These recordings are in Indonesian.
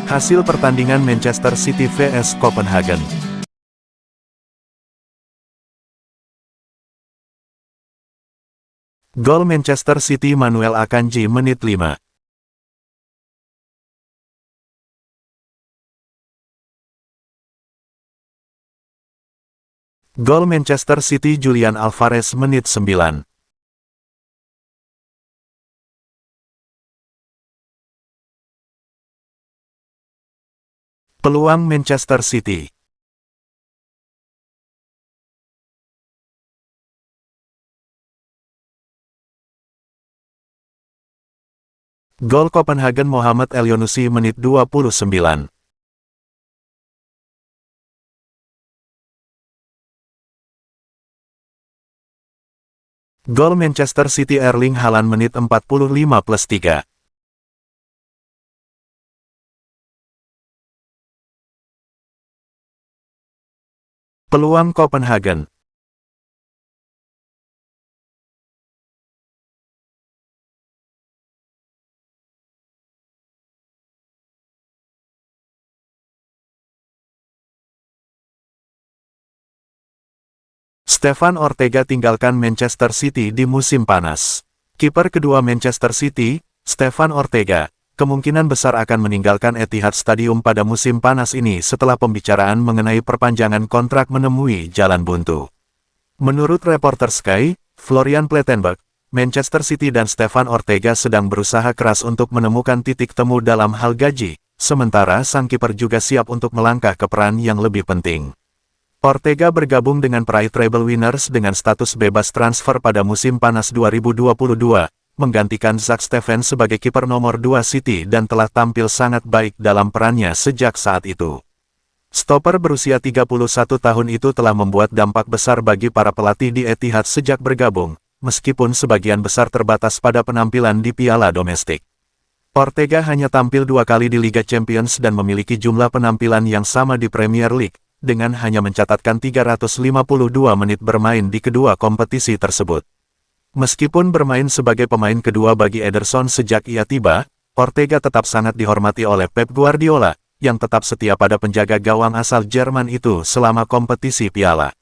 Hasil pertandingan Manchester City vs Copenhagen. Gol Manchester City Manuel Akanji menit 5. Gol Manchester City Julian Alvarez menit 9. Peluang Manchester City. Gol Copenhagen Mohamed Elyounoussi menit 29. Gol Manchester City Erling Haaland menit 45+3. Peluang Copenhagen. Stefan Ortega tinggalkan Manchester City di musim panas. Kiper kedua Manchester City, Stefan Ortega, kemungkinan besar akan meninggalkan Etihad Stadium pada musim panas ini setelah pembicaraan mengenai perpanjangan kontrak menemui jalan buntu. Menurut reporter Sky, Florian Plettenberg, Manchester City dan Stefan Ortega sedang berusaha keras untuk menemukan titik temu dalam hal gaji, sementara sang kiper juga siap untuk melangkah ke peran yang lebih penting. Ortega bergabung dengan peraih treble winners dengan status bebas transfer pada musim panas 2022, menggantikan Zack Steffen sebagai kiper nomor 2 City dan telah tampil sangat baik dalam perannya sejak saat itu. Stopper berusia 31 tahun itu telah membuat dampak besar bagi para pelatih di Etihad sejak bergabung, meskipun sebagian besar terbatas pada penampilan di piala domestik. Ortega hanya tampil 2 kali di Liga Champions dan memiliki jumlah penampilan yang sama di Premier League, dengan hanya mencatatkan 352 menit bermain di kedua kompetisi tersebut. Meskipun bermain sebagai pemain kedua bagi Ederson sejak ia tiba, Ortega tetap sangat dihormati oleh Pep Guardiola, yang tetap setia pada penjaga gawang asal Jerman itu selama kompetisi piala.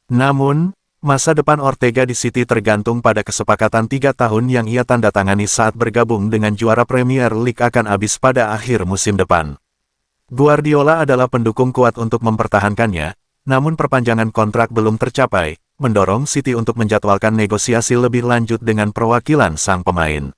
Namun, masa depan Ortega di City tergantung pada kesepakatan 3 tahun yang ia tanda tangani saat bergabung dengan juara Premier League akan habis pada akhir musim depan. Guardiola adalah pendukung kuat untuk mempertahankannya, namun perpanjangan kontrak belum tercapai, mendorong City untuk menjadwalkan negosiasi lebih lanjut dengan perwakilan sang pemain.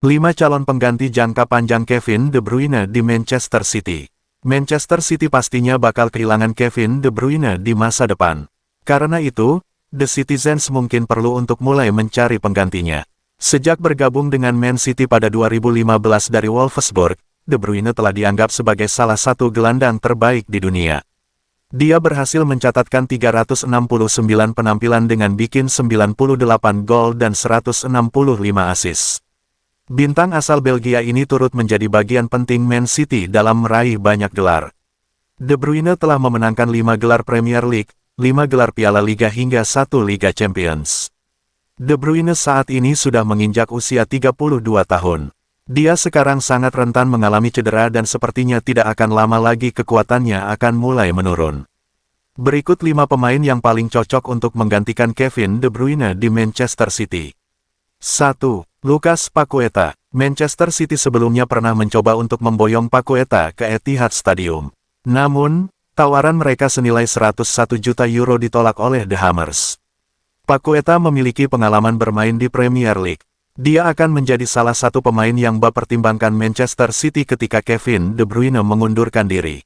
Lima calon pengganti jangka panjang Kevin De Bruyne di Manchester City. Manchester City pastinya bakal kehilangan Kevin De Bruyne di masa depan. Karena itu, The Citizens mungkin perlu untuk mulai mencari penggantinya. Sejak bergabung dengan Man City pada 2015 dari Wolfsburg, De Bruyne telah dianggap sebagai salah satu gelandang terbaik di dunia. Dia berhasil mencatatkan 369 penampilan dengan bikin 98 gol dan 165 assist. Bintang asal Belgia ini turut menjadi bagian penting Man City dalam meraih banyak gelar. De Bruyne telah memenangkan 5 gelar Premier League, 5 gelar Piala Liga hingga 1 Liga Champions. De Bruyne saat ini sudah menginjak usia 32 tahun. Dia sekarang sangat rentan mengalami cedera dan sepertinya tidak akan lama lagi kekuatannya akan mulai menurun. Berikut 5 pemain yang paling cocok untuk menggantikan Kevin De Bruyne di Manchester City. 1. Lucas Paqueta. Manchester City sebelumnya pernah mencoba untuk memboyong Paqueta ke Etihad Stadium. Namun, tawaran mereka senilai 101 juta euro ditolak oleh The Hammers. Paqueta memiliki pengalaman bermain di Premier League. Dia akan menjadi salah satu pemain yang pertimbangkan Manchester City ketika Kevin De Bruyne mengundurkan diri.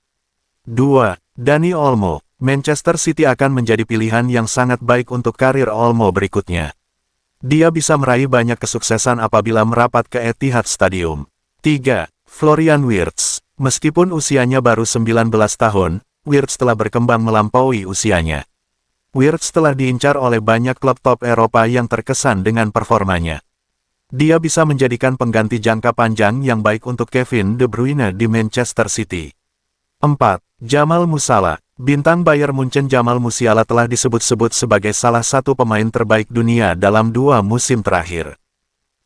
2. Dani Olmo. Manchester City akan menjadi pilihan yang sangat baik untuk karir Olmo berikutnya. Dia bisa meraih banyak kesuksesan apabila merapat ke Etihad Stadium. 3. Florian Wirtz. Meskipun usianya baru 19 tahun, Wirtz telah berkembang melampaui usianya. Wirtz telah diincar oleh banyak klub top Eropa yang terkesan dengan performanya. Dia bisa menjadikan pengganti jangka panjang yang baik untuk Kevin De Bruyne di Manchester City. 4. Jamal Musiala. Bintang Bayern Munchen Jamal Musiala telah disebut-sebut sebagai salah satu pemain terbaik dunia dalam 2 musim terakhir.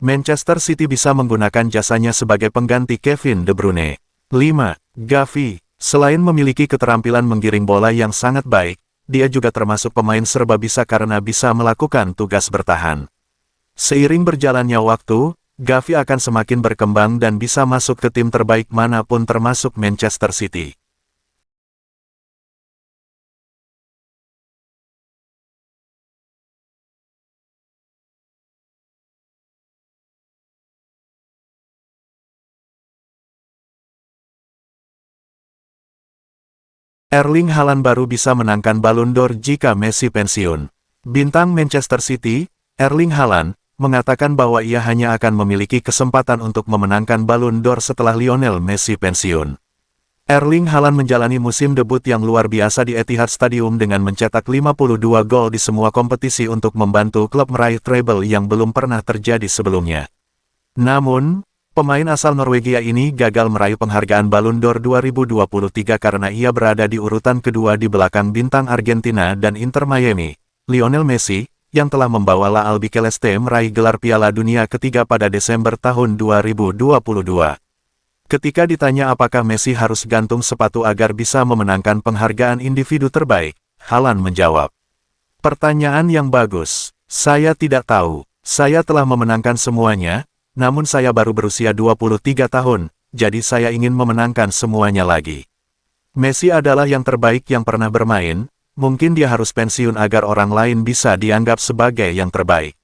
Manchester City bisa menggunakan jasanya sebagai pengganti Kevin De Bruyne. 5. Gavi. Selain memiliki keterampilan menggiring bola yang sangat baik, dia juga termasuk pemain serba bisa karena bisa melakukan tugas bertahan. Seiring berjalannya waktu, Gavi akan semakin berkembang dan bisa masuk ke tim terbaik manapun termasuk Manchester City. Erling Haaland baru bisa menangkan Ballon d'Or jika Messi pensiun. Bintang Manchester City, Erling Haaland, mengatakan bahwa ia hanya akan memiliki kesempatan untuk memenangkan Ballon d'Or setelah Lionel Messi pensiun. Erling Haaland menjalani musim debut yang luar biasa di Etihad Stadium dengan mencetak 52 gol di semua kompetisi untuk membantu klub meraih treble yang belum pernah terjadi sebelumnya. Namun, pemain asal Norwegia ini gagal meraih penghargaan Ballon d'Or 2023 karena ia berada di urutan kedua di belakang bintang Argentina dan Inter Miami, Lionel Messi, yang telah membawa La Albiceleste meraih gelar Piala Dunia ketiga pada Desember tahun 2022. Ketika ditanya apakah Messi harus gantung sepatu agar bisa memenangkan penghargaan individu terbaik, Haaland menjawab, "Pertanyaan yang bagus. Saya tidak tahu. Saya telah memenangkan semuanya, namun saya baru berusia 23 tahun, jadi saya ingin memenangkan semuanya lagi. Messi adalah yang terbaik yang pernah bermain, mungkin dia harus pensiun agar orang lain bisa dianggap sebagai yang terbaik."